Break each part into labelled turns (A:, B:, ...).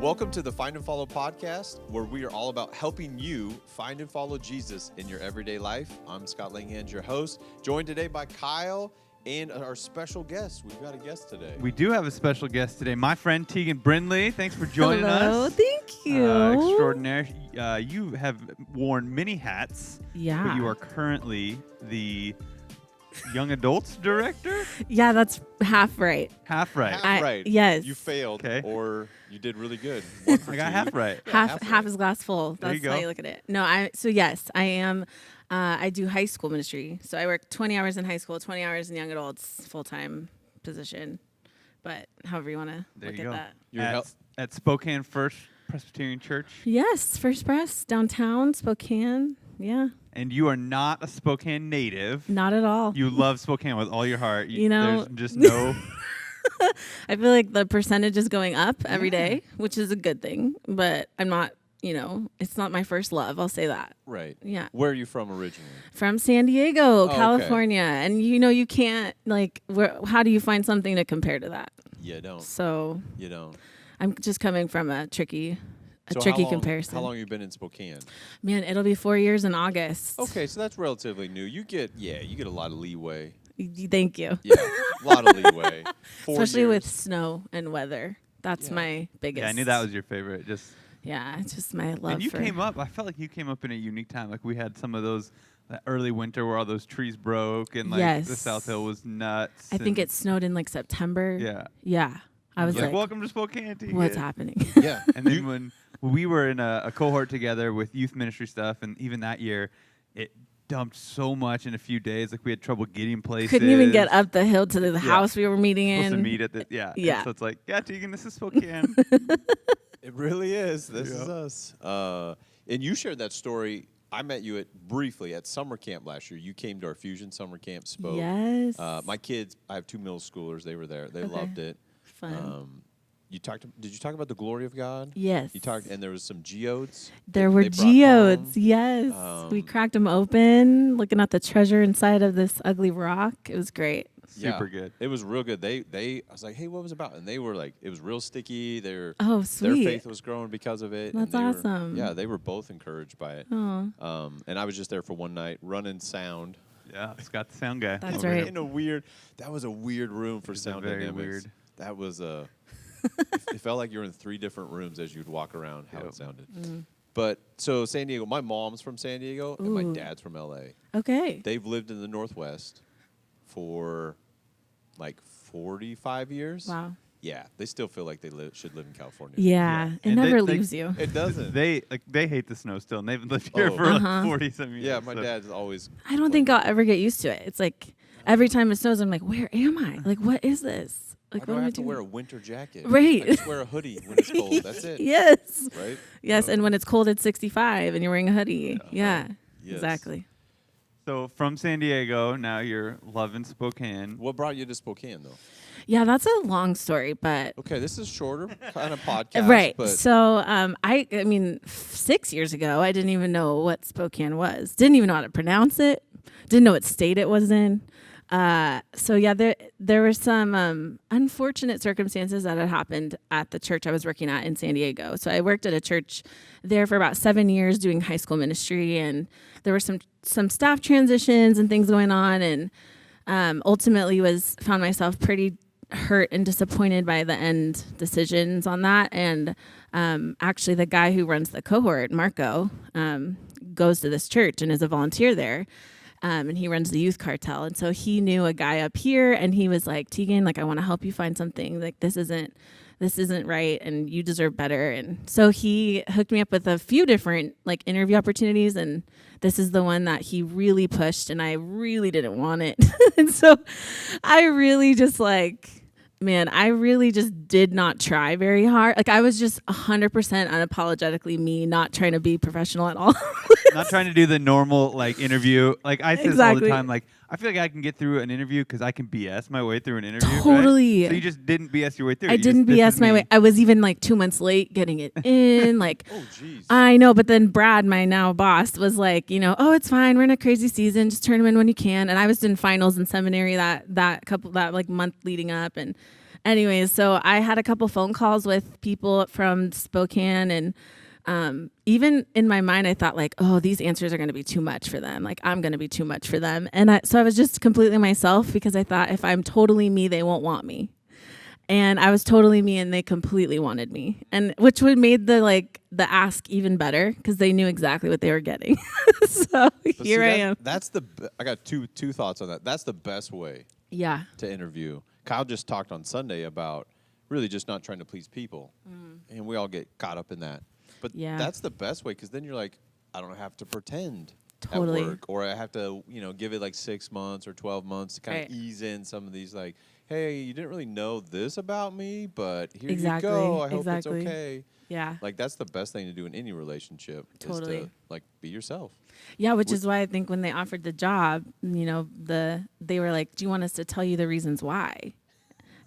A: Welcome to the Find and Follow podcast, where we are all about helping you find and follow Jesus in your everyday life. I'm Scott Langhans, your host, joined today by Kyle and our special guest. We've got a guest today.
B: We do have a special guest today, my friend Tegan Brindley. Thanks for joining us.
C: Hello, thank you.
B: Extraordinary. You have worn many hats.
C: Yeah.
B: But you are currently the young adults director?
C: Yeah, that's half right.
B: Half right.
A: Half right.
C: Yes.
A: You failed,
B: Okay.
A: or you did really good.
B: I got half right.
C: Half
A: right.
C: is glass full.
B: There you
C: That's how
B: go.
C: you look at it. No, I am. I do high school ministry. So I work 20 hours in high school, 20 hours in young adults, full-time position. But however you want to
B: There
C: look
B: you
C: at
B: go.
C: that.
B: At Spokane First Presbyterian Church.
C: Yes, First Press, downtown, Spokane. Yeah,
B: And you are not a Spokane native.
C: not at all.
B: You love Spokane with all your heart.
C: You know-
B: There's just no...
C: I feel like the percentage is going up every day, which is a good thing. But I'm not, it's not my first love. I'll say that.
A: Right.
C: Yeah.
A: Where are you from originally?
C: From San Diego,
A: okay.
C: California. And you can't, how do you find something to compare to that?
A: You don't.
C: So
A: You don't.
C: I'm just coming from a tricky
A: So how long-
C: comparison.
A: How long have you been in Spokane?
C: Man, it'll be 4 years in August.
A: Okay, so that's relatively new. You get a lot of leeway.
C: Thank you.
A: Yeah, a lot of leeway. 4
C: Especially
A: years.
C: with snow and weather. That's
A: Yeah.
C: my biggest.
B: Yeah, I knew that was your favorite.
C: Yeah, it's just my love
B: And you
C: for
B: came up, I felt like you came up in a unique time. Like we had some of those, that early winter where all those trees broke and like the
C: Yes.
B: South Hill was nuts.
C: I think
B: and-
C: it snowed in September.
B: Yeah.
C: Yeah. I was
B: Like,
C: like,
B: welcome to Spokane. Tegan."
C: what's happening?
A: Yeah.
B: And then when we were in a cohort together with youth ministry stuff, and even that year, it dumped so much in a few days. Like we had trouble getting places.
C: Couldn't even get up the hill to the house we were meeting in.
B: Supposed to meet at the And
C: Yeah.
B: so it's like, yeah, Tegan, this is Spokane.
A: It really is. This
B: Yeah.
A: is us. And you shared that story. I met you briefly at summer camp last year. You came to our Fusion summer camp, spoke.
C: Yes.
A: My kids, I have 2 middle schoolers. They were there. They
C: Okay.
A: loved it.
C: Fun.
A: Did you talk about the glory of God?
C: Yes.
A: You talked, and there was some geodes.
C: There were
A: they brought
C: geodes.
A: home.
C: Yes. We
A: Um,
C: cracked them open, looking at the treasure inside of this ugly rock. It was great.
B: Super good.
A: It was real good. I was like, hey, what was it about? And they were like, it was real sticky. Their
C: Oh, sweet.
A: faith was growing because of it.
C: That's
A: and they
C: awesome.
A: Yeah, they were both encouraged by it.
C: Oh,
A: And I was just there for one night, running sound.
B: Yeah, Scott the sound guy.
C: That's
B: over
C: right.
B: here.
A: That was a weird room for
B: It was
A: sound
B: very
A: dynamics.
B: weird.
A: That was it felt like you were in 3 different rooms as you'd walk around. How
B: Yep.
A: it sounded. But so San Diego, my mom's from San Diego and my
C: Ooh.
A: dad's from LA.
C: okay.
A: They've lived in the Northwest for like 45 years.
C: Wow.
A: Yeah, they still feel like they should live in California.
C: Yeah. It
B: And
C: never
B: they-
C: leaves you.
A: It doesn't.
B: They hate the snow still, and they've lived here
A: Oh.
B: for
C: Uh-huh.
B: like 40-some years.
A: Yeah, my
B: so-
A: dad's always.
C: I don't think I'll ever get used to it. It's like every time it snows, I'm like, where am I? Like, what is this? Like,
A: Why do
C: what
A: I
C: am
A: have to
C: doing?
A: wear a winter jacket?
C: Right.
A: I just wear a hoodie when it's cold. That's it.
C: Yes.
A: Right?
C: Yes.
A: Oh.
C: And when it's cold, it's 65 and you're wearing a hoodie. Yeah.
A: Yes.
C: Exactly.
B: So from San Diego, now you're loving Spokane.
A: What brought you to Spokane, though?
C: Yeah, that's a long story, but
A: Okay, this is shorter kind of podcast.
C: right.
A: But
C: So, I mean, 6 years ago, I didn't even know what Spokane was. Didn't even know how to pronounce it. Didn't know what state it was in. So yeah, there were some unfortunate circumstances that had happened at the church I was working at in San Diego. So I worked at a church there for about 7 years doing high school ministry, and there were some staff transitions and things going on, and ultimately found myself pretty hurt and disappointed by the end decisions on that. And actually the guy who runs the cohort, Marco, goes to this church and is a volunteer there. And he runs the youth cartel. And so he knew a guy up here, and he was like, Tegan, like, I want to help you find something. Like, this isn't right, and you deserve better. And so he hooked me up with a few different like interview opportunities, and this is the one that he really pushed, and I really didn't want it. And so I really just I really just did not try very hard. Like, I was just 100% unapologetically me, not trying to be professional at all.
B: Not trying to do the normal like interview. Like I say this all the
C: Exactly.
B: time. Like I feel like I can get through an interview because I can BS my way through an interview. right?
C: Totally.
B: So you just didn't BS your way through.
C: I
B: You just,
C: didn't
B: this is
C: BS my
B: me.
C: way. I was even like 2 months late getting it in. Like,
A: oh, jeez.
C: I know, but then Brad, my now boss, was like, oh, it's fine. We're in a crazy season. Just turn them in when you can. And I was in finals in seminary that month leading up, and anyways, so I had a couple phone calls with people from Spokane, and even in my mind, I thought like, oh, these answers are going to be too much for them. Like I'm going to be too much for them. And so I was just completely myself because I thought if I'm totally me, they won't want me. And I was totally me and they completely wanted me. And which would made the ask even better because they knew exactly what they were getting. So here I am.
A: That's I got two thoughts on that. That's the best way to interview. Kyle just talked on Sunday about really just not trying to please people. And we all get caught up in that. But that's the best way because then you're like, I don't have to pretend at work, or I have to, give it like 6 months or 12 months to kind of ease in some of these like, hey, you didn't really know this about me, but here you go. I hope it's okay.
C: Yeah.
A: Like that's the best thing to do in any relationship is to like be yourself.
C: Yeah, which is why I think when they offered the job, they were like, "Do you want us to tell you the reasons why?"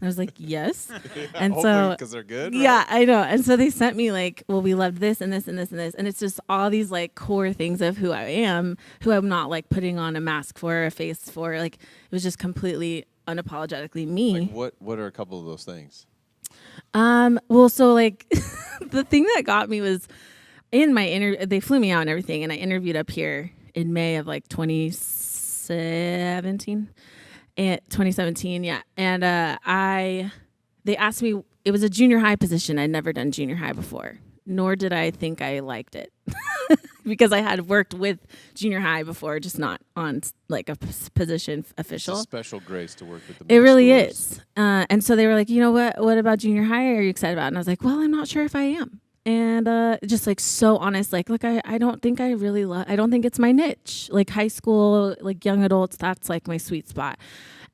C: And I was like, "Yes." And so
A: because they're good. Right?
C: Yeah, I know. And so they sent me like, "Well, we loved this and this and this and this," and it's just all these like core things of who I am, who I'm not like putting on a mask for, a face for. Like it was just completely unapologetically me.
A: Like what are a couple of those things?
C: Well, so like the thing that got me was in my they flew me out and everything, and I interviewed up here in May of like 2017. And 2017, yeah. And they asked me, it was a junior high position. I'd never done junior high before, nor did I think I liked it. Because I had worked with junior high before, just not on like a position official.
A: It's a special grace to work with them.
C: It really is. And so they were like, what about junior high are you excited about? And I was like, well, I'm not sure if I am. And just like so honest, like, look, I don't think I really I don't think it's my niche. Like high school, like young adults, that's like my sweet spot.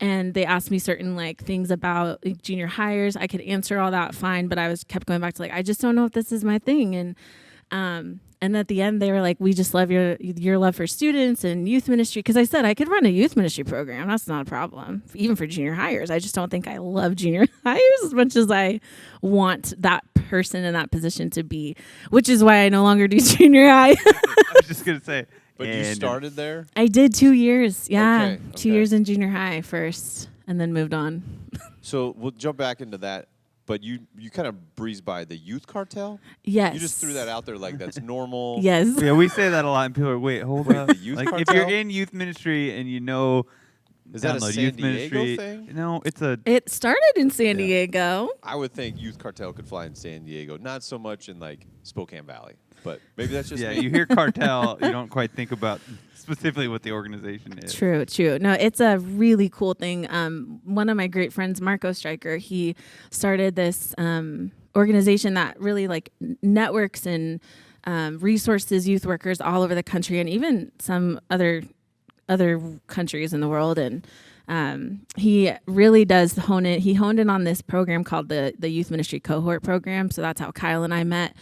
C: And they asked me certain like things about like, junior hires. I could answer all that fine, but I kept going back to like, I just don't know if this is my thing. And at the end, they were like, we just love your love for students and youth ministry. Because I said I could run a youth ministry program. That's not a problem, even for junior hires. I just don't think I love junior hires as much as I want that person in that position to be, which is why I no longer do junior high.
B: I was just going to say.
A: But you started there?
C: I did 2 years. Yeah.
A: Okay.
C: 2 years in junior high first and then moved on.
A: So we'll jump back into that. But you kind of breezed by the youth cartel?
C: Yes.
A: You just threw that out there like that's normal.
C: Yes.
B: Yeah, we say that a lot, and people are, wait, hold up.
A: The youth
B: like
A: cartel?
B: if you're in youth ministry and
A: is that a San Diego thing?
B: No,
C: It started in San Diego.
A: I would think youth cartel could fly in San Diego, not so much in like Spokane Valley, but maybe that's just me.
B: You hear cartel, you don't quite think about specifically what the organization is.
C: True. No, it's a really cool thing. One of my great friends, Marco Stryker, he started this organization that really like networks and resources youth workers all over the country and even some other countries in the world. And he really does hone it. He honed in on this program called the Youth Ministry Cohort Program. So that's how Kyle and I met.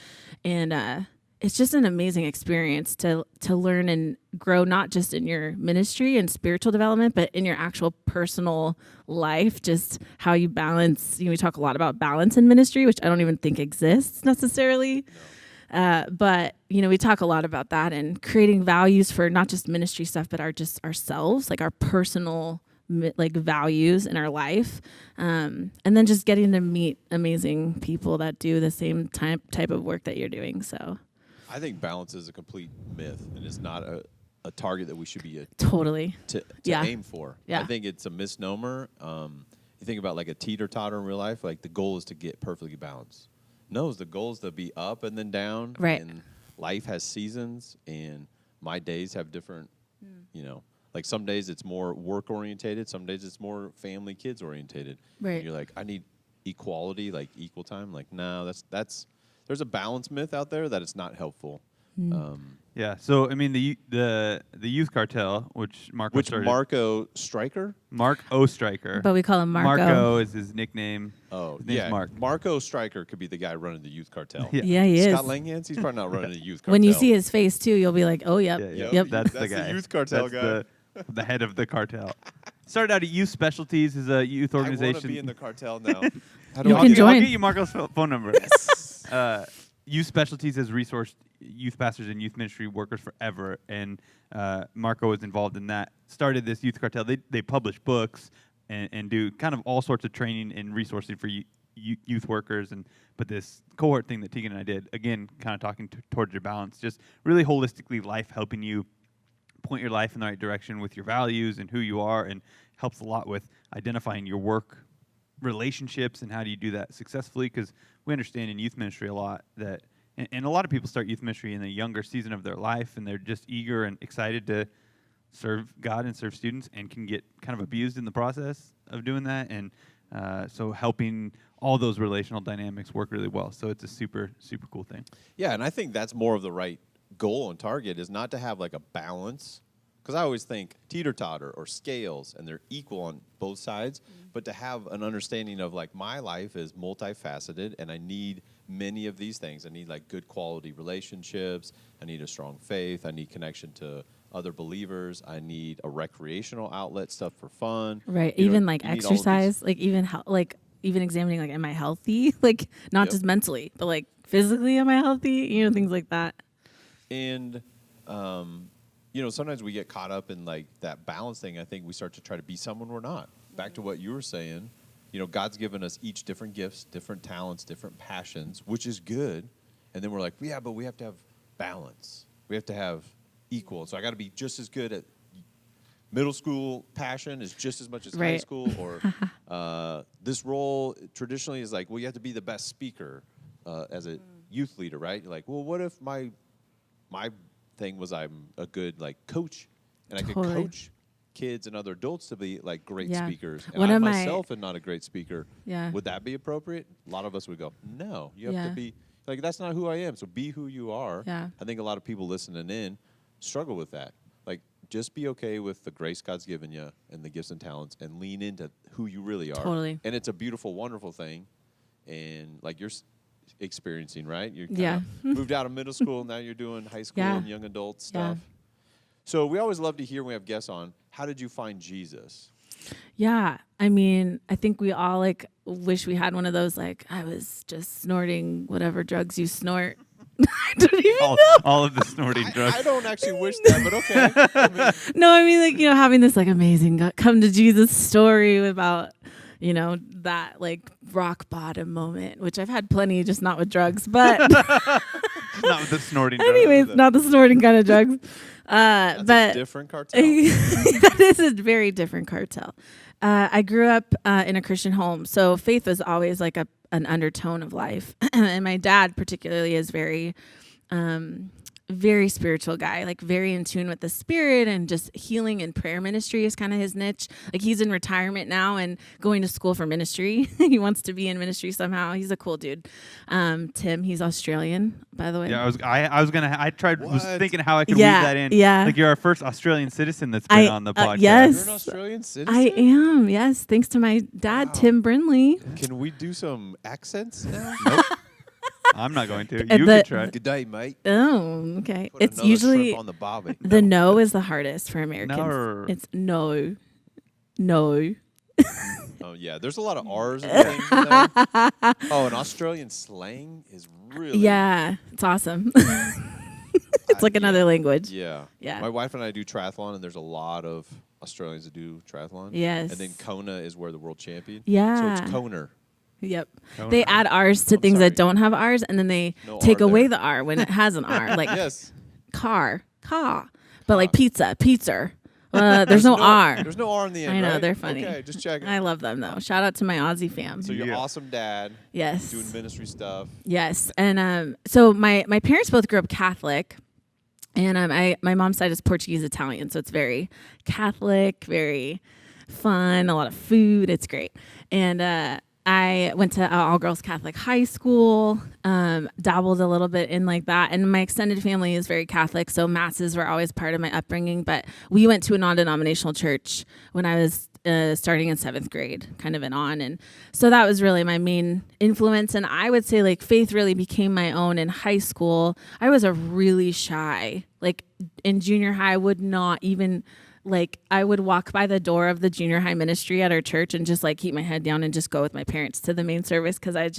C: And it's just an amazing experience to learn and grow, not just in your ministry and spiritual development, but in your actual personal life, just how you balance. We talk a lot about balance in ministry, which I don't even think exists necessarily. No. But, we talk a lot about that and creating values for not just ministry stuff, but just ourselves, like our personal like values in our life. And then just getting to meet amazing people that do the same type of work that you're doing. So
A: I think balance is a complete myth, and it's not a target that we should be
C: totally
A: to aim for.
C: Yeah.
A: I think it's a misnomer. You think about like a teeter-totter in real life, like the goal is to get perfectly balanced. No, the goal is to be up and then down.
C: Right.
A: And life has seasons, and my days have different, like some days it's more work-orientated, some days it's more family, kids-orientated.
C: Right.
A: And you're like, I need equality, like equal time. Like, no, that's there's a balance myth out there that it's not helpful.
B: Yeah. So I mean the youth cartel, which started.
A: Marco Stryker?
B: Mark O. Stryker.
C: But we call him Marco.
B: Marco is his nickname.
A: Oh,
B: his name's Mark.
A: Marco Stryker could be the guy running the youth cartel.
C: Yeah, he is.
A: Scott Langhans, he's probably not running the youth cartel.
C: When you see his face too, you'll be like, oh, yep.
B: Yep.
A: That's
B: the guy.
A: The youth cartel guy.
B: The head of the cartel. Started out at Youth Specialties, is a youth organization.
A: I want to be in the cartel now.
C: You can join.
B: I'll get you Marco's phone number. Youth Specialties has resourced youth pastors and youth ministry workers forever, and Marco was involved in that. Started this youth cartel. They publish books and do kind of all sorts of training and resourcing for youth workers. But this cohort thing that Tegan and I did, again, kind of talking towards your balance, just really holistically life, helping you point your life in the right direction with your values and who you are, and helps a lot with identifying your work relationships and how do you do that successfully, because we understand in youth ministry a lot that, and a lot of people start youth ministry in a younger season of their life, and they're just eager and excited to serve God and serve students, and can get kind of abused in the process of doing that. And so helping all those relational dynamics work really well. So it's a super, super cool thing.
A: Yeah, and I think that's more of the right goal and target, is not to have like a balance, because I always think teeter-totter or scales, and they're equal on both sides, but to have an understanding of like my life is multifaceted, and I need many of these things. I need like good quality relationships. I need a strong faith. I need connection to other believers. I need a recreational outlet, stuff for fun.
C: Right.
A: You know,
C: Even like
A: you need all of
C: exercise, like even examining like, am I healthy? Like not just mentally, but like physically, am I healthy? You know, things like that.
A: And, sometimes we get caught up in like that balance thing. I think we start to try to be someone we're not. Back to what you were saying, God's given us each different gifts, different talents, different passions, which is good. And then we're like, yeah, but we have to have balance. We have to have equal. So I got to be just as good at middle school passion as just as much as high school. Or this role traditionally is like, well, you have to be the best speaker as a youth leader, right? You're like, well, what if my thing was I'm a good like coach, and I could coach kids and other adults to be like great speakers, and I myself am not a great speaker. Would that be appropriate? A lot of us would go, no, you have to be like, that's not who I am, so be who you are. I think a lot of people listening in struggle with that. Like, just be okay with the grace God's given you and the gifts and talents, and lean into who you really are. And it's a beautiful, wonderful thing. And like you're experiencing, right? You kind of moved out of middle school, now you're doing high school and young adult stuff. So we always love to hear when we have guests on, how did you find Jesus?
C: Yeah. I mean, I think we all like wish we had one of those, like, I was just snorting whatever drugs you snort. I don't even know.
B: All of the snorting drugs.
A: I don't actually wish that, but okay.
C: No, I mean, like, having this like amazing come to Jesus story about, that like rock bottom moment, which I've had plenty, just not with drugs, but
B: not with the snorting drugs.
C: Anyways, not the snorting kind of drugs.
A: That's
C: but
A: a different cartel.
C: That is a very different cartel. I grew up in a Christian home, so faith was always like an undertone of life. And my dad particularly is very spiritual guy, like very in tune with the spirit, and just healing and prayer ministry is kind of his niche. Like, he's in retirement now and going to school for ministry. He wants to be in ministry somehow. He's a cool dude. Tim, he's Australian, by the way.
B: Yeah, was thinking how I could weave that in.
C: Yeah.
B: Like, you're our first Australian citizen that's been on the podcast.
C: Yes.
A: You're an Australian citizen?
C: I am, yes. Thanks to my dad, Tim Brindley.
A: Can we do some accents now?
B: Nope. I'm not going to. You can try.
A: Good day, mate.
C: Oh, okay.
A: Put
C: It's
A: another
C: usually
A: shrimp on the barbie.
C: the no is the hardest for Americans.
B: No.
C: It's no.
A: Oh, yeah. There's a lot of R's and things in there. Oh, and Australian slang is really...
C: Yeah, it's awesome. It's like another language.
A: Yeah.
C: Yeah.
A: My wife and I do triathlon, and there's a lot of Australians that do triathlon.
C: Yes.
A: And then Kona is where the world champion.
C: Yeah.
A: So it's Koner.
C: Yep.
B: Kona.
C: They add R's to things that don't have R's, and then they take
A: R
C: away
A: there.
C: the R when it has an R. Like
A: Yes.
C: car. But like pizza. There's no R.
A: There's no R in the end,
C: I know,
A: right?
C: they're funny.
A: Okay, just checking.
C: I love them, though. Shout out to my Aussie fam.
A: So you're awesome dad.
C: Yes.
A: Doing ministry stuff.
C: Yes. And so my parents both grew up Catholic. And my mom's side is Portuguese Italian, so it's very Catholic, very fun, a lot of food. It's great. And I went to all-girls Catholic high school, dabbled a little bit in like that. And my extended family is very Catholic, so masses were always part of my upbringing. But we went to a non-denominational church when I was starting in 7th grade, kind of and on. And so that was really my main influence. And I would say like faith really became my own in high school. I was a really shy, like in junior high, I would not even... Like, I would walk by the door of the junior high ministry at our church and just like keep my head down and just go with my parents to the main service, because I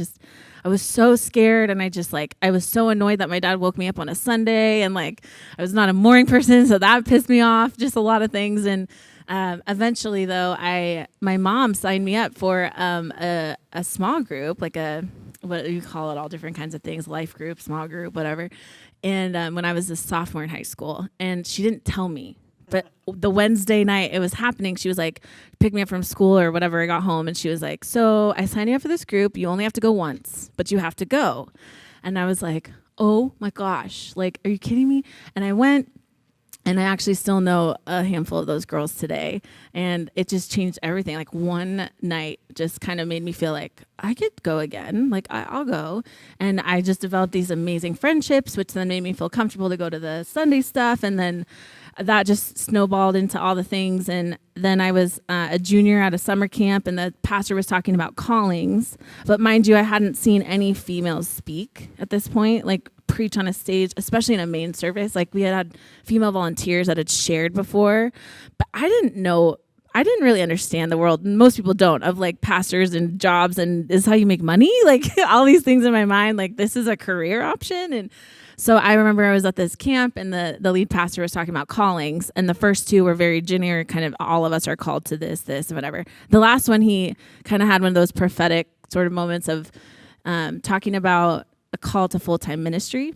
C: was so scared, and I was so annoyed that my dad woke me up on a Sunday, and like I was not a morning person, so that pissed me off, just a lot of things. And Eventually, though, my mom signed me up for a small group, like what do you call it, all different kinds of things, life group, small group, whatever. And when I was a sophomore in high school, and she didn't tell me. But the Wednesday night it was happening, she was like, pick me up from school or whatever. I got home and she was like, so I signed you up for this group. You only have to go once, but you have to go. And I was like, oh my gosh, like, are you kidding me? And I went, and I actually still know a handful of those girls today. And it just changed everything. Like one night just kind of made me feel like I could go again. Like I'll go. And I just developed these amazing friendships, which then made me feel comfortable to go to the Sunday stuff. And then that just snowballed into all the things. And then I was a junior at a summer camp, and the pastor was talking about callings. But mind you, I hadn't seen any females speak at this point, like preach on a stage, especially in a main service. Like we had female volunteers that had shared before, but I didn't really understand the world. Most people don't, of like pastors and jobs and this is how you make money. Like all these things in my mind, like this is a career option. And so I remember I was at this camp, and the lead pastor was talking about callings, and the first two were very generic, kind of all of us are called to this, and whatever. The last one, he kind of had one of those prophetic sort of moments of talking about a call to full-time ministry.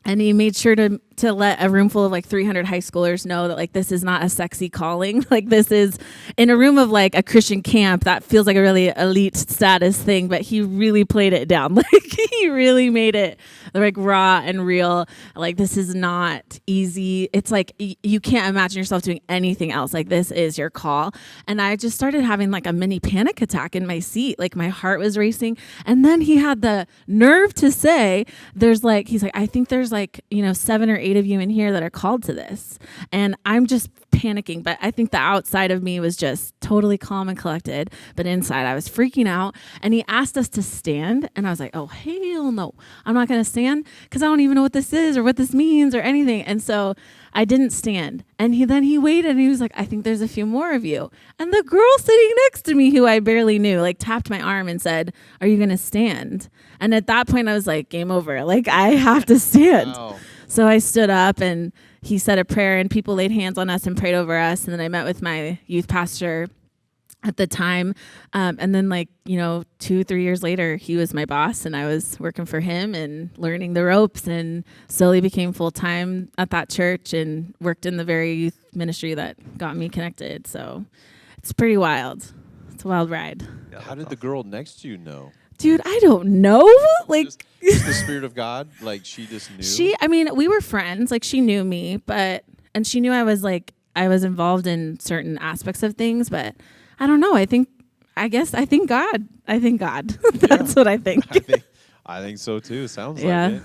C: And he made sure to let a room full of like 300 high schoolers know that like this is not a sexy calling. Like this is in a room of like a Christian camp that feels like a really elite status thing, but he really played it down. Like he really made it like raw and real. Like this is not easy. It's like you can't imagine yourself doing anything else. Like this is your call. And I just started having like a mini panic attack in my seat. Like my heart was racing. And then he had the nerve to say, he's like, I think there's like, 7 or 8 of you in here that are called to this. And I'm just panicking, but I think the outside of me was just totally calm and collected, but inside I was freaking out. And he asked us to stand, and I was like, oh hell no, I'm not gonna stand because I don't even know what this is or what this means or anything. And so I didn't stand. And he waited, and he was like, I think there's a few more of you. And the girl sitting next to me, who I barely knew, like tapped my arm and said, are you gonna stand? And at that point I was like, game over, like I have to stand. Wow. So I stood up, and he said a prayer, and people laid hands on us and prayed over us. And then I met with my youth pastor at the time. And then 2-3 years later, he was my boss, and I was working for him and learning the ropes, and slowly became full-time at that church and worked in the very youth ministry that got me connected. So it's pretty wild. It's a wild ride.
A: Yeah, how did the girl next to you know?
C: Dude, I don't know. Like
A: just the Spirit of God, like she just knew.
C: We were friends. Like she knew me, and she knew I was involved in certain aspects of things, but I don't know. I think God. That's what I think.
A: I think so too. Sounds like it.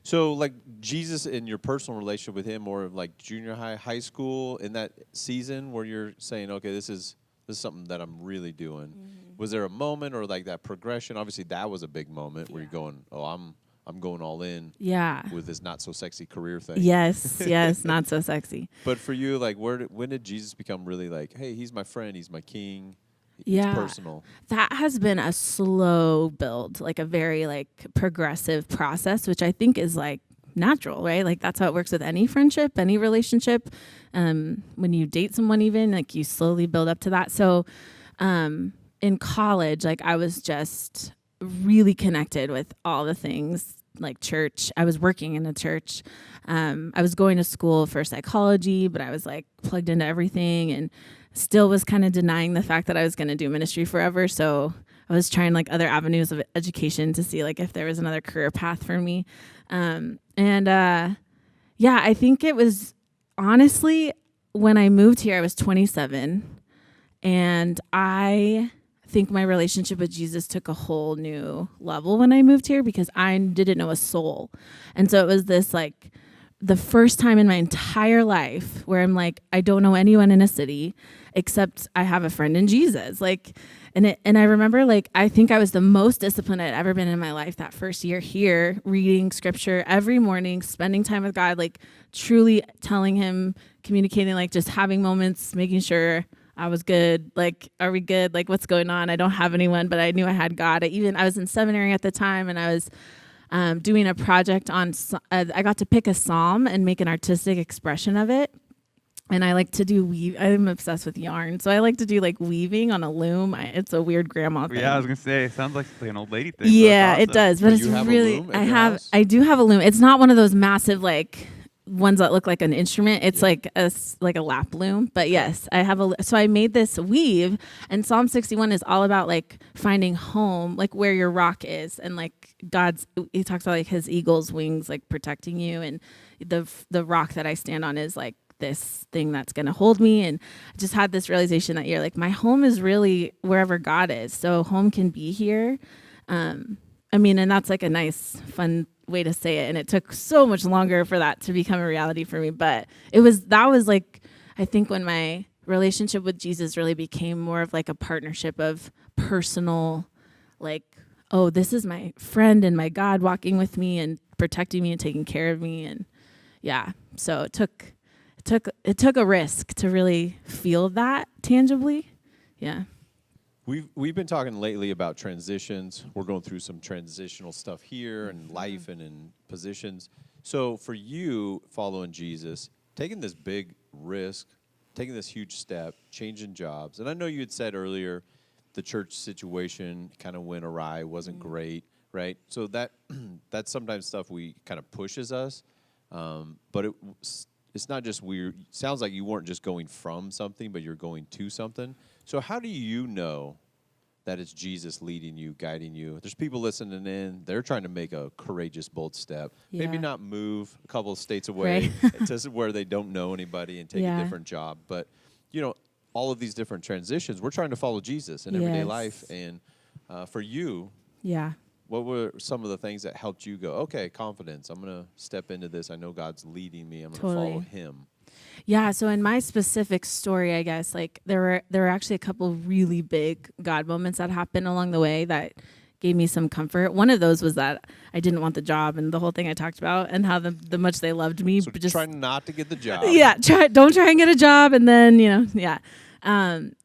A: So like Jesus in your personal relationship with him, or like junior high school, in that season where you're saying, okay, this is something that I'm really doing. Mm-hmm. Was there a moment or like that progression? Obviously that was a big moment where you're going, oh, I'm going all in with this not so sexy career thing.
C: Yes, not so sexy.
A: But for you, like when did Jesus become really like, hey, he's my friend, he's my king? It's personal.
C: That has been a slow build, like a very like progressive process, which I think is like natural, right? Like that's how it works with any friendship, any relationship. When you date someone, even like you slowly build up to that. So in college, like I was just really connected with all the things like church. I was working in a church. I was going to school for psychology, but I was like plugged into everything, and still was kind of denying the fact that I was going to do ministry forever. So I was trying like other avenues of education to see like if there was another career path for me. I think it was honestly when I moved here, I was 27, and I think my relationship with Jesus took a whole new level when I moved here, because I didn't know a soul. And so it was this like the first time in my entire life where I'm like, I don't know anyone in a city except I have a friend in Jesus. Like, and I remember like, I think I was the most disciplined I'd ever been in my life that first year here, reading scripture every morning, spending time with God, like truly telling him, communicating, like just having moments, making sure I was good. Like, are we good? Like, what's going on? I don't have anyone, but I knew I had God. I was in seminary at the time, and I was doing a project on, I got to pick a psalm and make an artistic expression of it. And I like to do weave. I'm obsessed with yarn, so I like to do like weaving on a loom. It's a weird grandma thing.
B: Yeah, I was gonna say it sounds like an old lady thing.
C: Yeah,
B: That's
C: it
B: awesome.
C: does, but
A: So
C: it's
A: you have a
C: really.
A: loom at your house?
C: I do have a loom. It's not one of those massive like ones that look like an instrument. It's
A: Yeah.
C: like a lap loom. But yes, I have a. So I made this weave, and Psalm 61 is all about like finding home, like where your rock is, and like God's. He talks about like His eagle's wings, like protecting you, and the rock that I stand on is like this thing that's going to hold me. And I just had this realization that year, like my home is really wherever God is. So home can be here. I mean, and that's like a nice, fun way to say it. And it took so much longer for that to become a reality for me. But that was like, I think when my relationship with Jesus really became more of like a partnership of personal, like, oh, this is my friend and my God walking with me and protecting me and taking care of me. And yeah, so it took a risk to really feel that tangibly. Yeah.
A: We've been talking lately about transitions. We're going through some transitional stuff here and life and in positions. So for you, following Jesus, taking this big risk, taking this huge step, changing jobs, and I know you had said earlier the church situation kind of went awry, wasn't great, right? So that's sometimes stuff we kind of pushes us, but it's not just weird. Sounds like you weren't just going from something, but you're going to something. So how do you know that it's Jesus leading you, guiding you? There's people listening in. They're trying to make a courageous, bold step.
C: Yeah.
A: Maybe not move a couple of states away to where they don't know anybody and take a different job. But, all of these different transitions, we're trying to follow Jesus in everyday life. And for you, what were some of the things that helped you go, okay, confidence, I'm going to step into this. I know God's leading me. I'm going to follow Him.
C: Yeah, so in my specific story, I guess, like there were actually a couple really big God moments that happened along the way that gave me some comfort. One of those was that I didn't want the job and the whole thing I talked about and how the much they loved me.
A: So
C: just
A: try not to get the job.
C: Yeah, don't try and get a job, and then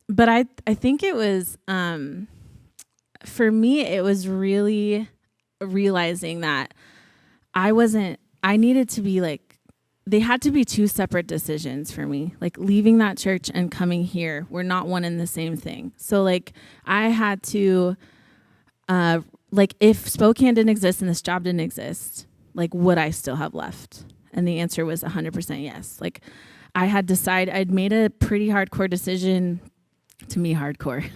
C: But I think it was for me it was really realizing that I needed to be like. They had to be two separate decisions for me. Like leaving that church and coming here were not one and the same thing. So like I had to, like if Spokane didn't exist and this job didn't exist, like would I still have left? And the answer was 100% yes. Like I'd made a pretty hardcore decision, to me hardcore,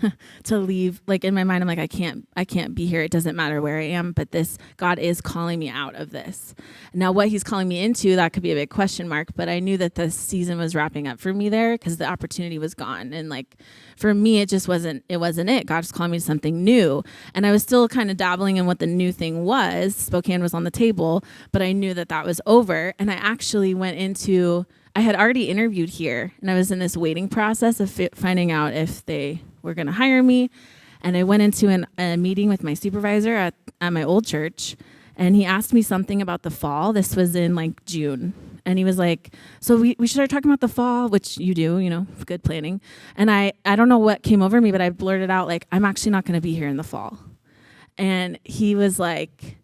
C: to leave. Like in my mind, I'm like, I can't be here. It doesn't matter where I am, but God is calling me out of this. Now what He's calling me into, that could be a big question mark, but I knew that the season was wrapping up for me there because the opportunity was gone. And like, for me, it wasn't it. God was calling me to something new. And I was still kind of dabbling in what the new thing was. Spokane was on the table, but I knew that was over. And I actually I had already interviewed here, and I was in this waiting process of finding out if they were going to hire me. And I went into a meeting with my supervisor at my old church, and he asked me something about the fall. This was in like June. And he was like, so we should start talking about the fall, which you do, good planning. And I don't know what came over me, but I blurted out like, I'm actually not going to be here in the fall. And he was like,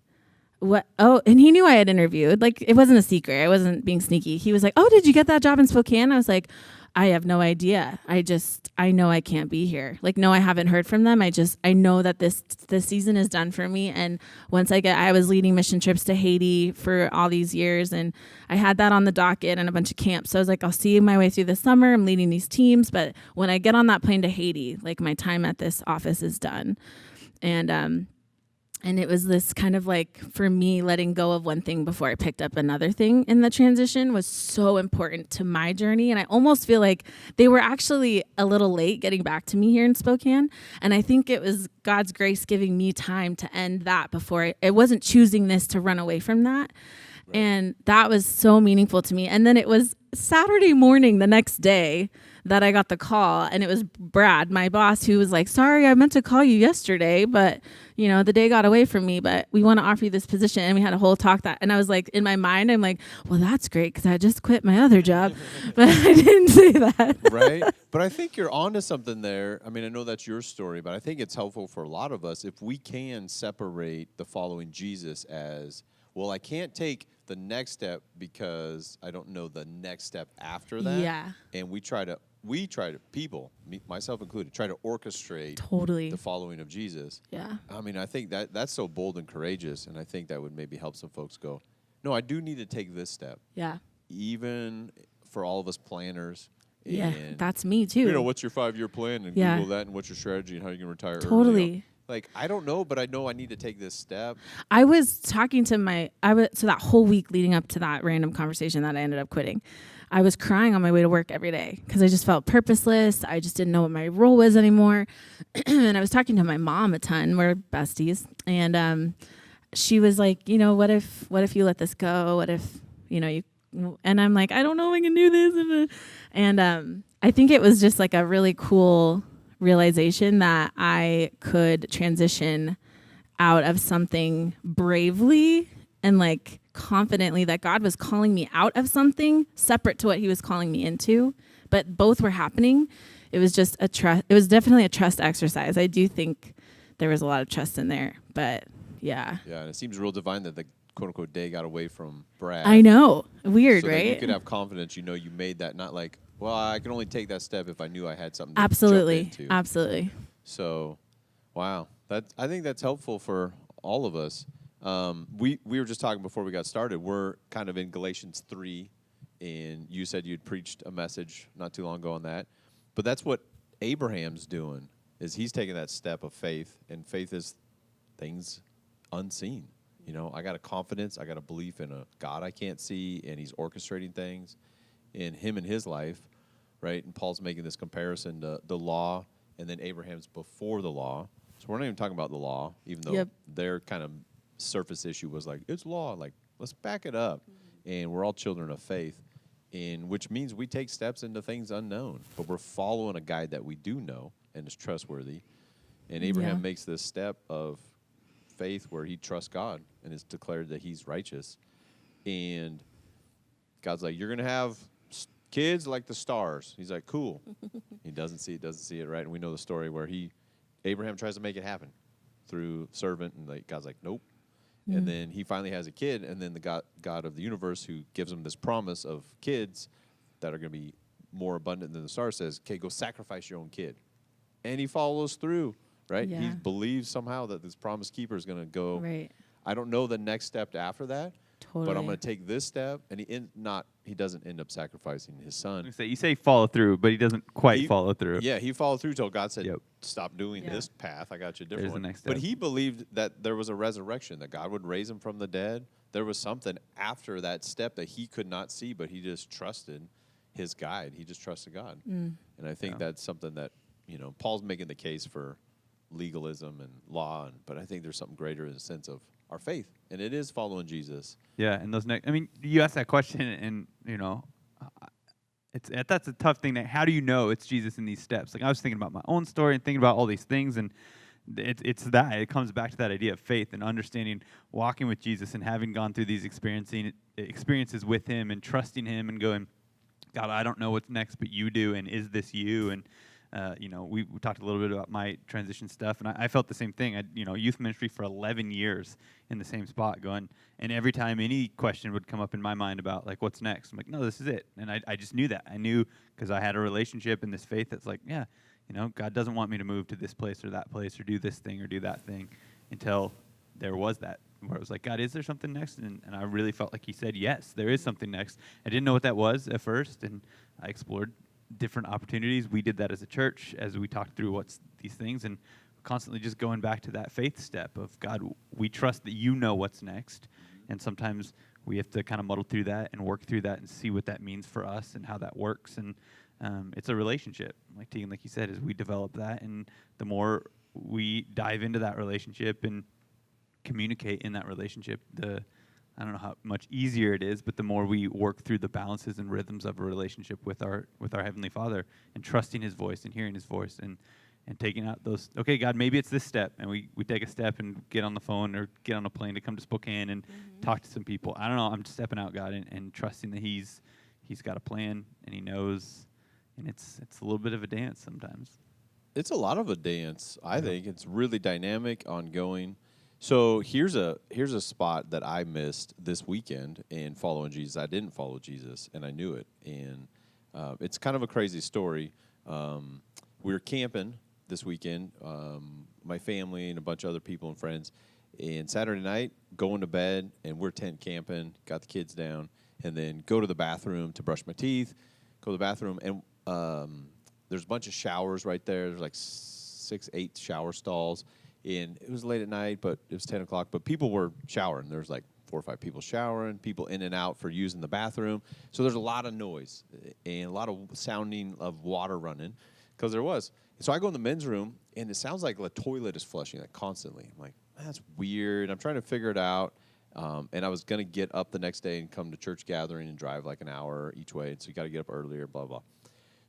C: what? Oh, and he knew I had interviewed. Like, it wasn't a secret. I wasn't being sneaky. He was like, oh, did you get that job in Spokane? I was like, I have no idea. I know I can't be here. Like, no, I haven't heard from them. I know that this season is done for me. And once I was leading mission trips to Haiti for all these years, and I had that on the docket and a bunch of camps. So I was like, I'll see my way through the summer. I'm leading these teams. But when I get on that plane to Haiti, like my time at this office is done. And it was this kind of like, for me, letting go of one thing before I picked up another thing in the transition was so important to my journey. And I almost feel like they were actually a little late getting back to me here in Spokane. And I think it was God's grace giving me time to end that before I wasn't choosing this to run away from that. Right. And that was so meaningful to me. And then it was Saturday morning the next day that I got the call, and it was Brad, my boss, who was like, sorry, I meant to call you yesterday, but the day got away from me, but we want to offer you this position. And we had a whole talk and I was like, in my mind, I'm like, well, that's great because I just quit my other job, but I didn't say that.
A: Right. But I think you're onto something there. I mean, I know that's your story, but I think it's helpful for a lot of us if we can separate the following Jesus as, well, I can't take the next step because I don't know the next step after that.
C: Yeah.
A: And we try to, people, myself included, try to orchestrate
C: Totally.
A: the following of Jesus.
C: Yeah.
A: I mean, I think that's so bold and courageous, and I think that would maybe help some folks go, no, I do need to take this step.
C: Yeah.
A: Even for all of us planners.
C: Yeah,
A: And,
C: that's me too.
A: you know, what's your 5-year plan? And
C: Yeah.
A: Google that, and what's your strategy, and how you can retire early.
C: Totally.
A: Like, I don't know, but I know I need to take this step.
C: I was talking to so that whole week leading up to that random conversation that I ended up quitting, I was crying on my way to work every day because I just felt purposeless. I just didn't know what my role was anymore. And I was talking to my mom a ton. We're besties. And she was like, you know, what if you let this go? What if, you know, and I'm like, I don't know if I can do this. And I think it was just like a really cool realization that I could transition out of something bravely and like confidently, that God was calling me out of something separate to what he was calling me into, but both were happening. It was just it was definitely a trust exercise. I do think there was a lot of trust in there, but yeah.
A: Yeah, and it seems real divine that the quote-unquote day got away from Brad.
C: I know. Weird,
A: so that
C: right?
A: you could have confidence, you know, you made that, not like, well, I can only take that step if I knew I had something to
C: Absolutely.
A: jump into.
C: Absolutely.
A: So, wow. I think that's helpful for all of us. We were just talking before we got started. We're kind of in Galatians 3, and you said you'd preached a message not too long ago on that. But that's what Abraham's doing, is he's taking that step of faith, and faith is things unseen. You know, I got a confidence, I got a belief in a God I can't see, and he's orchestrating things in him and his life, right? And Paul's making this comparison to the law, and then Abraham's before the law. So we're not even talking about the law, even though their kind of surface issue was like, it's law. Like, let's back it up. And we're all children of faith, which means we take steps into things unknown, but we're following a guide that we do know and is trustworthy. And Abraham makes this step of faith where he trusts God and is declared that he's righteous. And God's like, you're going to have kids like the stars. He's like, cool. He doesn't see it, right? And we know the story where Abraham tries to make it happen through servant, and like God's like, nope. And then he finally has a kid, and then the God of the universe, who gives him this promise of kids that are going to be more abundant than the stars, says, okay, go sacrifice your own kid. And he follows through, right?
C: Yeah.
A: He believes somehow that this promise keeper is going to go.
C: Right.
A: I don't know the next step after that,
C: Totally.
A: but I'm going to take this step. And he doesn't end up sacrificing his son.
B: You say follow through, but he doesn't quite follow through.
A: Yeah, he followed through till God said,
B: Yep.
A: stop doing this path. I got you a different
B: There's the
A: one.
B: next
A: But
B: step.
A: he believed that there was a resurrection, that God would raise him from the dead. There was something after that step that he could not see, but he just trusted his guide. He just trusted God. And I think that's something that, you know, Paul's making the case for legalism and law, but I think there's something greater in the sense of our faith, and it is following Jesus.
B: Yeah, and those I mean, you asked that question, and you know, that's a tough thing. How do you know it's Jesus in these steps? Like I was thinking about my own story and thinking about all these things, and it's that it comes back to that idea of faith and understanding, walking with Jesus, and having gone through these experiences with Him, and trusting Him, and going, God, I don't know what's next, but You do, and is this You? And you know, we talked a little bit about my transition stuff, and I felt the same thing. Youth ministry for 11 years in the same spot going, and every time any question would come up in my mind about, like, what's next? I'm like, no, this is it. And I just knew that. I knew because I had a relationship in this faith that's like, yeah, you know, God doesn't want me to move to this place or that place or do this thing or do that thing, until there was that, where I was like, God, is there something next? And I really felt like He said, yes, there is something next. I didn't know what that was at first, and I explored different opportunities. We did that as a church as we talked through what's these things, and constantly just going back to that faith step of, God, we trust that You know what's next. And sometimes we have to kind of muddle through that and work through that and see what that means for us and how that works. And it's a relationship, like Tegan, like you said, as we develop that, and the more we dive into that relationship and communicate in that relationship, I don't know how much easier it is, but the more we work through the balances and rhythms of a relationship with our Heavenly Father, and trusting His voice and hearing His voice, and taking out those, okay, God, maybe it's this step, and we take a step and get on the phone or get on a plane to come to Spokane and talk to some people. I don't know, I'm just stepping out, God, and trusting that He's got a plan, and He knows, and it's a little bit of a dance sometimes.
A: It's a lot of a dance, I think. It's really dynamic, ongoing. So here's a spot that I missed this weekend in following Jesus. I didn't follow Jesus, and I knew it. And it's kind of a crazy story. We were camping this weekend, my family and a bunch of other people and friends. And Saturday night, going to bed, and we're tent camping, got the kids down, and then go to the bathroom to brush my teeth, go to the bathroom, and there's a bunch of showers right there. There's like 6, 8 shower stalls. And it was late at night, but it was 10 o'clock. But people were showering. There was like 4 or 5 people showering, people in and out for using the bathroom. So there's a lot of noise and a lot of sounding of water running, because there was. So I go in the men's room, and it sounds like the toilet is flushing like constantly. I'm like, that's weird. I'm trying to figure it out. And I was going to get up the next day and come to church gathering and drive like an hour each way. So you got to get up earlier, blah, blah.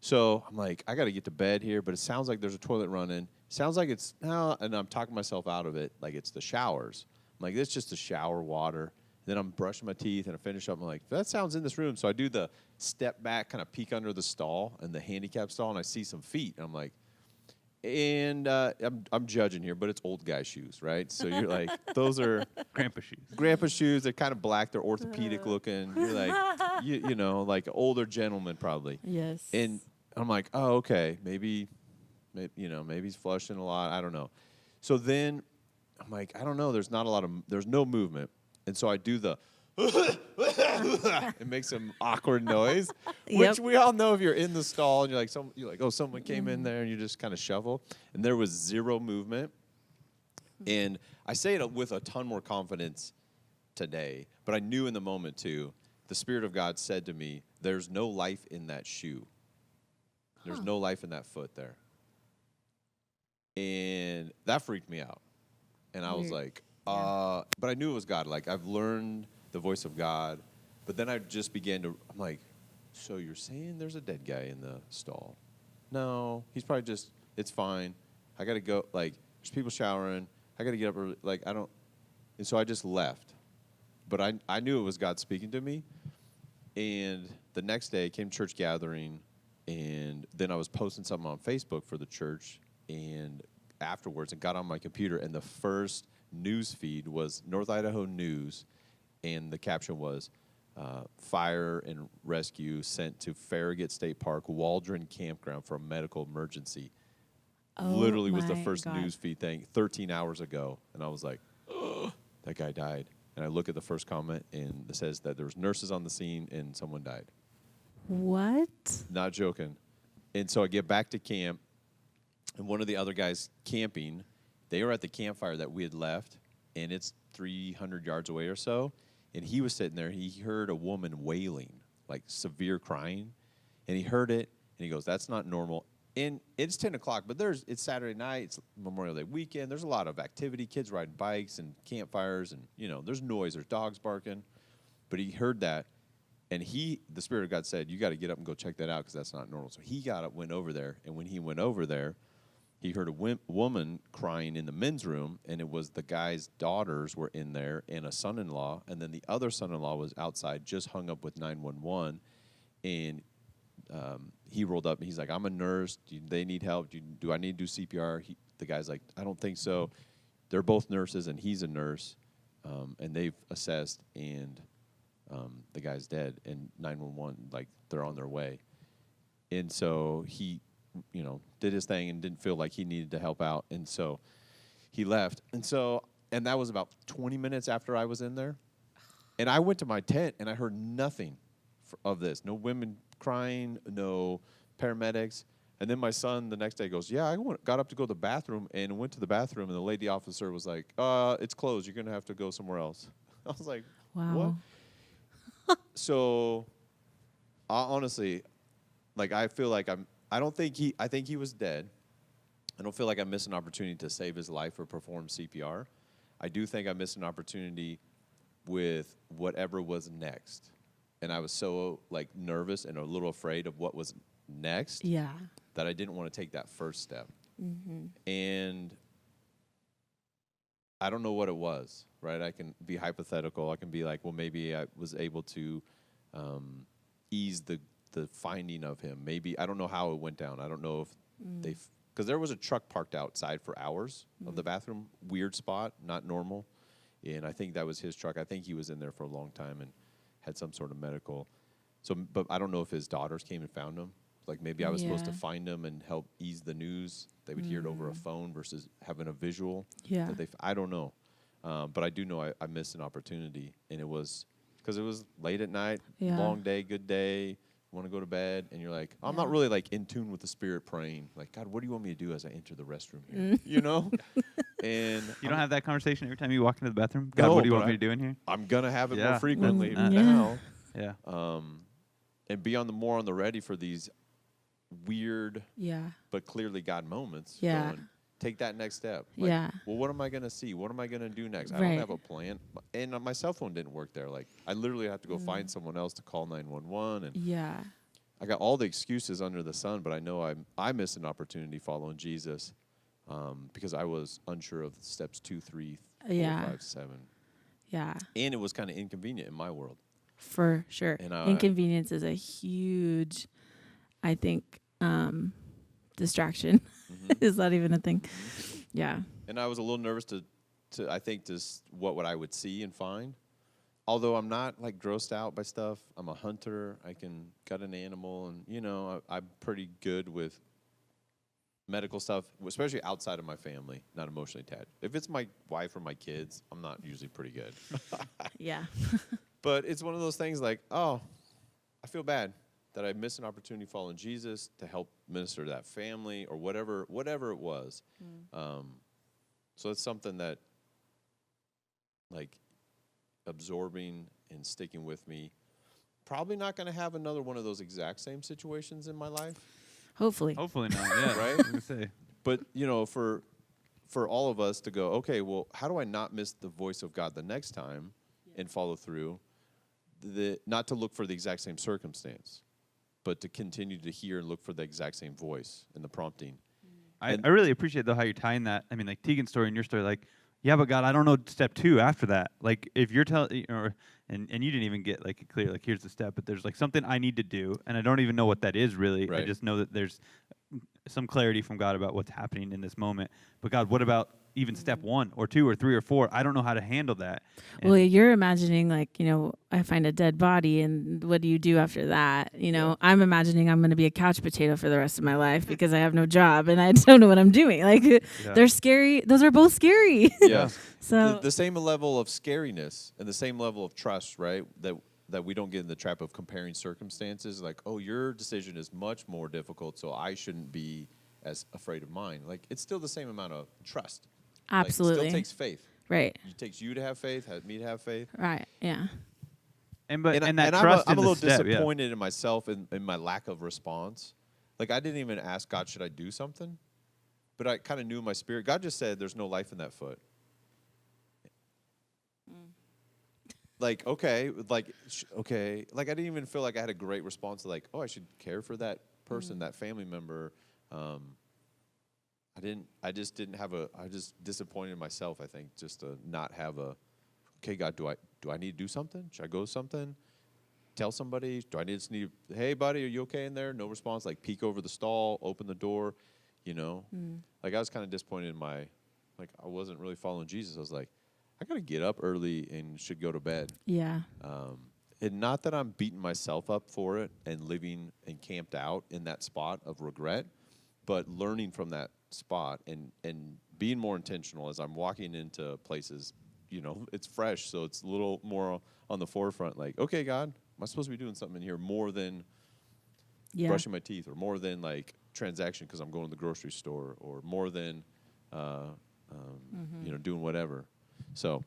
A: So I'm like, I got to get to bed here, but it sounds like there's a toilet running. Sounds like it's, and I'm talking myself out of it, like it's the showers. I'm like, it's just the shower water. And then I'm brushing my teeth, and I finish up. I'm like, that sounds in this room. So I do the step back, kind of peek under the stall, and the handicap stall, and I see some feet. And I'm like, I'm judging here, but it's old guy shoes, right? So you're like, those are
B: Grandpa shoes.
A: grandpa shoes. They're kind of black. They're orthopedic looking. You're like, you know, like older gentleman probably.
C: Yes.
A: And I'm like, oh, okay, maybe he's flushing a lot. I don't know. So then I'm like, I don't know. There's no movement. And so I do the, it makes some awkward noise, which we all know if you're in the stall and you're like, oh, someone came in there, and you just kind of shovel. And there was zero movement. And I say it with a ton more confidence today, but I knew in the moment too, the Spirit of God said to me, there's no life in that shoe. There's no life in that foot there. And that freaked me out. And I was like, but I knew it was God. Like, I've learned the voice of God. But then I just began to, I'm like, so you're saying there's a dead guy in the stall? No, he's probably just, it's fine. I got to go, like, there's people showering. I got to get up early. Like, I don't, and so I just left. But I knew it was God speaking to me. And the next day came church gathering, and then I was posting something on Facebook for the church, and afterwards, and got on my computer, and the first news feed was North Idaho News, and the caption was, fire and rescue sent to Farragut State Park, Waldron Campground for a medical emergency. Literally was the first news feed thing 13 hours ago. And I was like, oh, that guy died. And I look at the first comment, and it says that there was nurses on the scene and someone died.
C: What?
A: Not joking. And so I get back to camp, and one of the other guys camping, they were at the campfire that we had left, and it's 300 yards away or so. And he was sitting there. He heard a woman wailing, like severe crying. And he heard it, and he goes, that's not normal. And it's 10 o'clock, but it's Saturday night. It's Memorial Day weekend. There's a lot of activity, kids riding bikes and campfires, and, there's noise. There's dogs barking. But he heard that, and the Spirit of God said, you got to get up and go check that out, because that's not normal. So he got up, went over there, and when he went over there, he heard a woman crying in the men's room, and it was the guy's daughters were in there and a son-in-law, and then the other son-in-law was outside, just hung up with 911, and he rolled up, and he's like, I'm a nurse. Do they need help? Do I need to do CPR? The guy's like, I don't think so. They're both nurses, and he's a nurse, and they've assessed, and the guy's dead, and 911, like, they're on their way. And so he did his thing and didn't feel like he needed to help out. And so he left. And that was about 20 minutes after I was in there. And I went to my tent, and I heard nothing of this. No women crying, no paramedics. And then my son the next day goes, yeah, got up to go to the bathroom, and went to the bathroom, and the lady officer was like, it's closed. You're going to have to go somewhere else. I was like,
C: wow.
A: What? So honestly, like, I feel like I think he was dead. I don't feel like I missed an opportunity to save his life or perform CPR. I do think I missed an opportunity with whatever was next. And I was so, like, nervous and a little afraid of what was next that I didn't want to take that first step. Mm-hmm. And I don't know what it was, right? I can be hypothetical. I can be like, well, maybe I was able to ease the finding of him. Maybe, I don't know how it went down. I don't know if they because there was a truck parked outside for hours of the bathroom. Weird spot, not normal. And I think that was his truck. I think he was in there for a long time and had some sort of medical. So, but I don't know if his daughters came and found him. Like maybe I was supposed to find him and help ease the news. They would hear it over a phone versus having a visual.
C: Yeah.
A: That I don't know. But I do know I missed an opportunity. And it was because it was late at night, long day, good day, want to go to bed. And you're like, I'm not really like in tune with the Spirit praying. Like, God, what do you want me to do as I enter the restroom here? You know? And
B: you don't have that conversation every time you walk into the bathroom? God, what do you want me to do in here?
A: I'm going to have it more frequently
C: Yeah.
A: now.
B: Yeah.
A: And be more on the ready for these weird, but clearly God moments.
C: Yeah.
A: Going, take that next step. Like, well, what am I going to see? What am I going to do next? I don't have a plan. And my cell phone didn't work there. Like, I literally have to go find someone else to call 911. And I got all the excuses under the sun, but I know I missed an opportunity following Jesus because I was unsure of steps 2, 3, 4, 5, 7.
C: Yeah.
A: And it was kind of inconvenient in my world.
C: For sure.
A: And,
C: inconvenience is a huge, I think, distraction. Is that even a thing? Yeah.
A: And I was a little nervous to I think, just what I would see and find. Although I'm not, like, grossed out by stuff. I'm a hunter. I can gut an animal. And, you know, I'm pretty good with medical stuff, especially outside of my family, not emotionally attached. If it's my wife or my kids, I'm not usually pretty good.
C: Yeah.
A: But it's one of those things like, oh, I feel bad that I missed an opportunity following Jesus to help minister to that family or whatever it was. So it's something that, like, absorbing and sticking with me. Probably not going to have another one of those exact same situations in my life.
C: Hopefully.
B: Hopefully not, yeah.
A: Right?
B: I was gonna say.
A: But, you know, for all of us to go, okay, well, how do I not miss the voice of God the next time and follow through? Not to look for the exact same circumstance, but to continue to hear and look for the exact same voice and the prompting.
B: I really appreciate, though, how you're tying that. I mean, like Tegan's story and your story, like, yeah, but God, I don't know step 2 after that. Like, if you're telling, and you didn't even get, like, clear, like, here's the step, but there's, like, something I need to do, and I don't even know what that is, really.
A: Right.
B: I just know that there's some clarity from God about what's happening in this moment. But, God, what about even step 1 or 2 or 3 or 4? I don't know how to handle that.
C: Well, you're imagining, like, you know, I find a dead body, and what do you do after that? You know, I'm imagining I'm going to be a couch potato for the rest of my life because I have no job and I don't know what I'm doing. Like, they're scary. Those are both scary.
A: Yeah.
C: So
A: the same level of scariness and the same level of trust, right? That we don't get in the trap of comparing circumstances. Like, oh, your decision is much more difficult, so I shouldn't be as afraid of mine. Like, it's still the same amount of trust.
C: absolutely.
A: Like, it still takes faith.
C: Right.
A: It takes you to have faith, me to have faith.
C: Right. Yeah.
B: And
A: And
B: trust
A: I'm a
B: in the
A: little
B: step,
A: disappointed in myself in my lack of response. Like, I didn't even ask God, should I do something? But I kind of knew in my spirit. God just said, there's no life in that foot. Like, okay. Like, I didn't even feel like I had a great response to, like, oh, I should care for that person, that family member. I just disappointed myself, I think, just to not have okay, God, do I need to do something? Should I go something? Tell somebody? Do I just need, hey, buddy, are you okay in there? No response, like peek over the stall, open the door, you know? Like, I was kind of disappointed in I wasn't really following Jesus. I was like, I got to get up early and should go to bed.
C: Yeah.
A: And not that I'm beating myself up for it and living and camped out in that spot of regret, but learning from that spot and being more intentional as I'm walking into places. You know, it's fresh, so it's a little more on the forefront. Like, okay, God, am I supposed to be doing something in here more than brushing my teeth, or more than, like, transaction because I'm going to the grocery store, or more than you know, doing whatever. So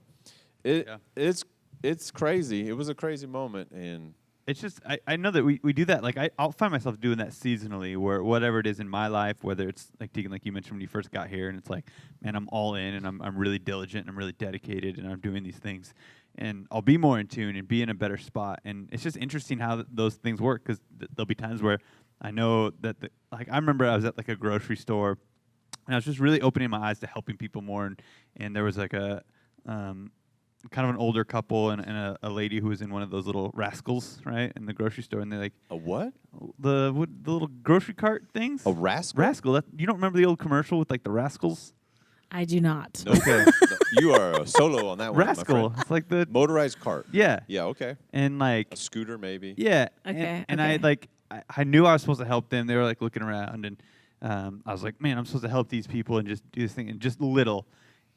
A: it's crazy. It was a crazy moment, and
B: it's just, I know that we do that. Like, I'll find myself doing that seasonally, where whatever it is in my life, whether it's like Tegan, like you mentioned when you first got here, and it's like, man, I'm all in, and I'm really diligent, and I'm really dedicated, and I'm doing these things, and I'll be more in tune and be in a better spot. And it's just interesting how those things work, because there'll be times where I know that, like, I remember I was at, like, a grocery store, and I was just really opening my eyes to helping people more, and there was, like, kind of an older couple and a lady who was in one of those little rascals, right, in the grocery store, and they like
A: A what?
B: the little grocery cart things.
A: A rascal?
B: Rascal. You don't remember the old commercial with like the rascals?
C: I do not.
A: No. Okay. You are a solo on that one, my
B: Rascal.
A: friend.
B: It's like the
A: Motorized cart.
B: yeah.
A: Yeah, okay.
B: And like
A: A scooter, maybe.
B: yeah.
C: Okay,
B: And
C: okay.
B: I like I knew I was supposed to help them. They were like looking around, and I was like, man, I'm supposed to help these people and just do this thing, and just little.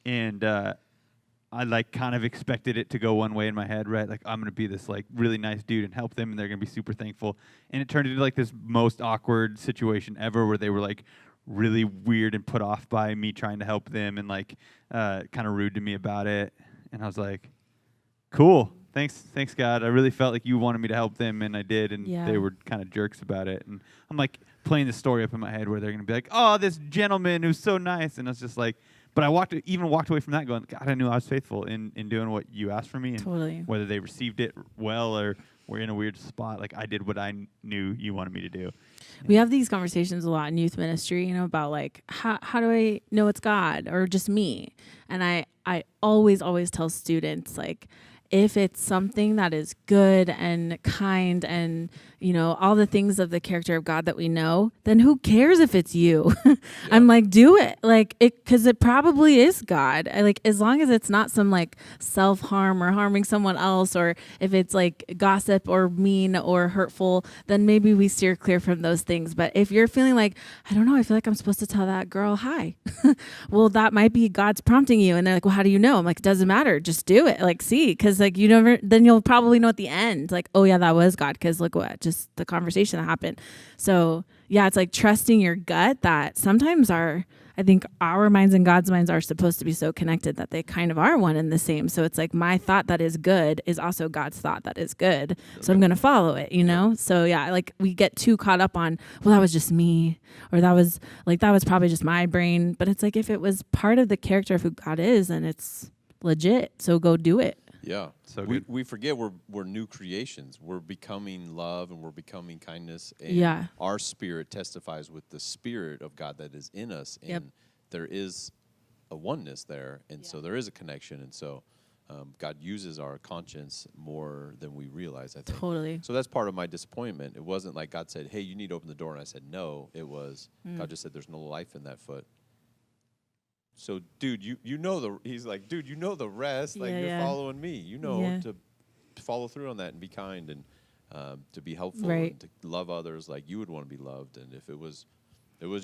B: And I like kind of expected it to go one way in my head, right? Like I'm gonna be this like really nice dude and help them, and they're gonna be super thankful. And it turned into like this most awkward situation ever, where they were like really weird and put off by me trying to help them, and like kind of rude to me about it. And I was like, cool, thanks God. I really felt like you wanted me to help them, and I did. And
C: Yeah.
B: they were kind of jerks about it. And I'm like playing this story up in my head where they're gonna be like, oh, this gentleman who's so nice, and I was just like. But I walked away from that going, God, I knew I was faithful in doing what you asked for me. And
C: Totally.
B: whether they received it well or were in a weird spot, like I did what I knew you wanted me to do.
C: We have these conversations a lot in youth ministry, about like how do I know it's God or just me? And I always tell students, like, if it's something that is good and kind and, all the things of the character of God that we know, then who cares if it's you? I'm like, do it. Like, because it probably is God. Like, as long as it's not some like self-harm or harming someone else, or if it's like gossip or mean or hurtful, then maybe we steer clear from those things. But if you're feeling like, I don't know, I feel like I'm supposed to tell that girl hi. Well, that might be God's prompting you. And they're like, well, how do you know? I'm like, it doesn't matter. Just do it. Like, see, because like then you'll probably know at the end, like, oh yeah, that was God. Because look what, just the conversation that happened. So yeah, it's like trusting your gut, that sometimes I think our minds and God's minds are supposed to be so connected that they kind of are one and the same. So it's like my thought that is good is also God's thought that is good. So I'm going to follow it, So yeah, like we get too caught up on, well, that was just me, or that was probably just my brain. But it's like, if it was part of the character of who God is, then it's legit. So go do it.
A: Yeah.
B: So
A: we forget we're new creations. We're becoming love, and we're becoming kindness. And
C: Yeah.
A: our spirit testifies with the Spirit of God that is in us. And
C: Yep.
A: there is a oneness there. And so there is a connection. And so God uses our conscience more than we realize, I think.
C: Totally.
A: So that's part of my disappointment. It wasn't like God said, hey, you need to open the door. And I said, no. It was God just said, there's no life in that foot. So, dude, he's like, dude, you know the rest. Like, you're following me. You know to follow through on that and be kind and to be helpful and to love others like you would want to be loved. And if it was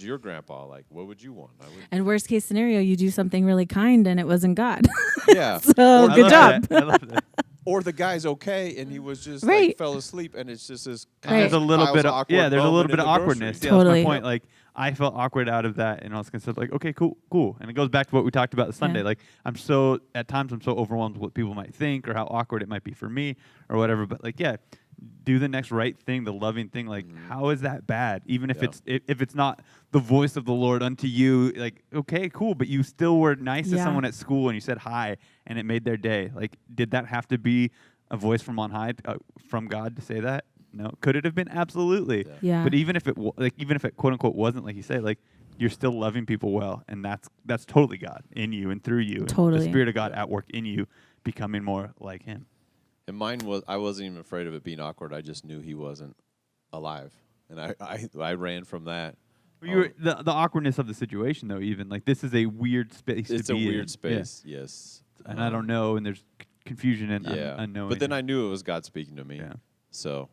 A: your grandpa, like, what would you want?
C: And worst case scenario, you do something really kind and it wasn't God.
A: Yeah.
C: So good job.
B: I love that.
A: Or the guy's okay and he was just
C: Right.
A: like fell asleep and it's just this
B: There's a little
A: Kyle's
B: bit of
A: awkward
B: there's a little
A: moment
B: bit
A: in
B: of
A: the
B: awkwardness.
A: grocery.
B: Yeah,
C: Totally.
B: that's my point. Like I felt awkward out of that, and all this kind of stuff. Like, okay, cool. And it goes back to what we talked about Sunday.
C: Yeah.
B: Like at times I'm so overwhelmed with what people might think or how awkward it might be for me or whatever. But like, yeah, do the next right thing, the loving thing. Like, how is that bad? Even if if it's not the voice of the Lord unto you, like, okay, cool. But you still were nice to someone at school and you said hi and it made their day. Like, did that have to be a voice from on high, from God to say that? No. Could it have been? Absolutely.
C: Yeah.
B: But even if it quote unquote wasn't, like you say, like you're still loving people well, and that's totally God in you and through you.
C: Totally.
B: And the Spirit of God at work in you, becoming more like Him.
A: And mine was, I wasn't even afraid of it being awkward. I just knew he wasn't alive. And I ran from that.
B: You were, the awkwardness of the situation, though, even like this is a weird space.
A: It's
B: to
A: a
B: be
A: weird
B: in.
A: space, yes.
B: And I don't know, and there's confusion and unknowing.
A: But then I knew it was God speaking to me.
B: Yeah.
A: So,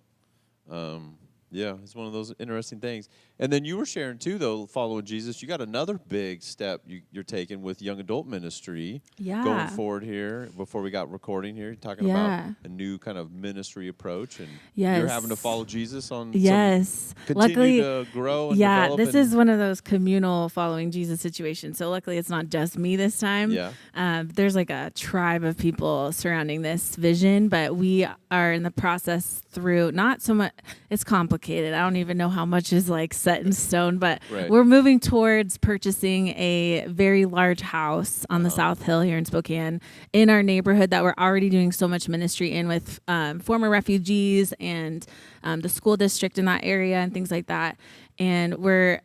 A: it's one of those interesting things. And then you were sharing too, though, following Jesus. You got another big step you're taking with young adult ministry.
C: Yeah.
A: Going forward here, before we got recording here, talking about a new kind of ministry approach, and you're having to follow Jesus on. Continue
C: Luckily,
A: to grow. And develop
C: this is one of those communal following Jesus situations. So luckily, it's not just me this time.
A: Yeah.
C: There's like a tribe of people surrounding this vision, but we are in the process through not so much. It's complicated. I don't even know how much is like set in stone, but we're moving towards purchasing a very large house on the South Hill here in Spokane in our neighborhood that we're already doing so much ministry in with former refugees and the school district in that area and things like that. And we're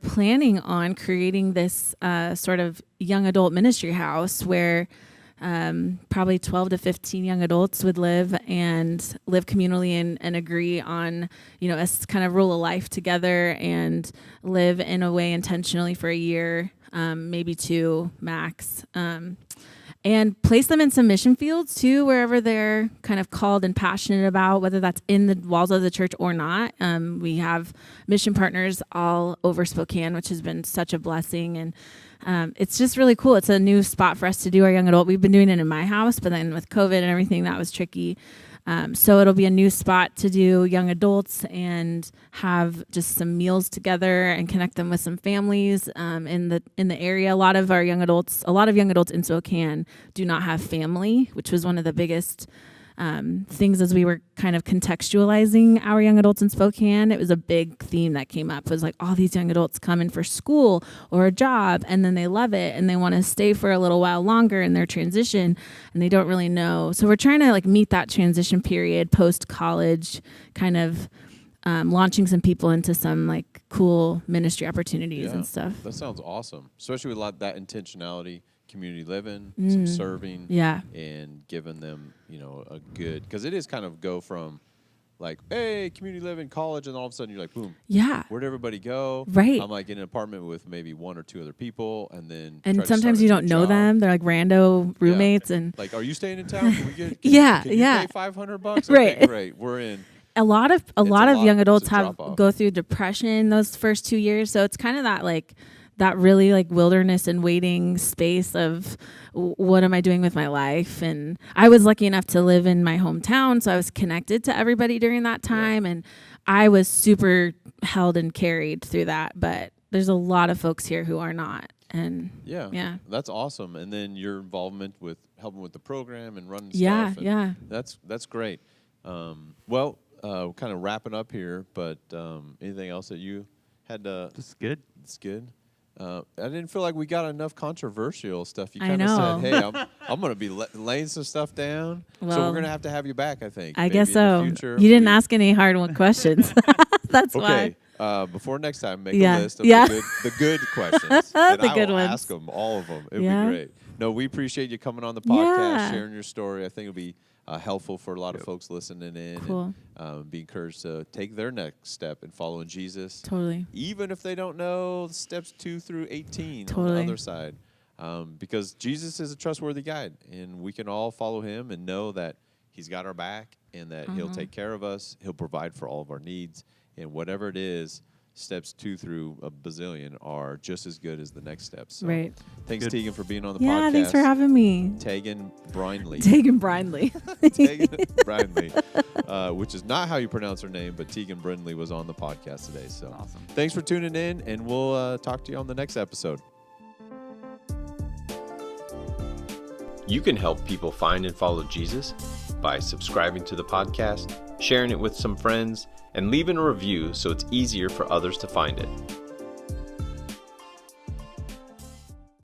C: planning on creating this sort of young adult ministry house where probably 12 to 15 young adults would live communally and agree on, a kind of rule of life together and live in a way intentionally for a year, maybe 2 max. And place them in some mission fields too, wherever they're kind of called and passionate about, whether that's in the walls of the church or not. We have mission partners all over Spokane, which has been such a blessing. And it's just really cool. It's a new spot for us to do our young adult. We've been doing it in my house, but then with COVID and everything, that was tricky. So it'll be a new spot to do young adults and have just some meals together and connect them with some families in the area. A lot of young adults in Spokane do not have family, which was one of the biggest things as we were kind of contextualizing our young adults in Spokane. It was a big theme that came up, was like all these young adults come in for school or a job, and then they love it and they want to stay for a little while longer in their transition, and they don't really know. So we're trying to like meet that transition period post college, kind of launching some people into some like cool ministry opportunities and stuff.
A: That sounds awesome, especially with that intentionality. Community living, some serving, and giving them, a good, because it is kind of go from like, hey, community living, college, and all of a sudden you're like, boom, where'd everybody go?
C: Right.
A: I'm like in an apartment with maybe 1 or 2 other people, and then
C: sometimes you don't know them. They're like rando roommates, and
A: like, are you staying in town? Can we get? Can you pay $500?
C: Right.
A: Okay, great. We're in.
C: A lot of young adults go through depression those first 2 years, so it's kind of that really like wilderness and waiting space of what am I doing with my life? And I was lucky enough to live in my hometown, so I was connected to everybody during that time, and I was super held and carried through that. But there's a lot of folks here who are not. And
A: that's awesome. And then your involvement with helping with the program and running stuff. That's great. Kind of wrapping up here, but anything else that you had to?
B: It's good.
A: It's good. I didn't feel like we got enough controversial stuff. You kind of said, "Hey, I'm going to be laying some stuff down, so we're going to have you back." I think.
C: I guess so. You didn't ask any hard questions. That's why.
A: Okay. Before next time, make a list of the good questions.
C: The good ones.
A: Ask them, all of them. It'd be great. No, we appreciate you coming on the podcast, sharing your story. I think it'll be helpful for a lot of folks listening in.
C: Cool.
A: And be encouraged to take their next step in following Jesus.
C: Totally.
A: Even if they don't know steps 2 through 18
C: totally.
A: On the other side. Because Jesus is a trustworthy guide, and we can all follow him and know that he's got our back and that he'll take care of us. He'll provide for all of our needs. And whatever it is, steps 2 through a bazillion are just as good as the next steps. So
C: right.
A: Thanks, Tegan, for being on the podcast.
C: Yeah, thanks for having me.
A: Tegan Brindley.
C: Tegan Brindley.
A: Tegan Brindley, which is not how you pronounce her name, but Tegan Brindley was on the podcast today. So
B: awesome.
A: Thanks for tuning in, and we'll talk to you on the next episode. You can help people find and follow Jesus by subscribing to the podcast, sharing it with some friends, and leaving a review so it's easier for others to find it.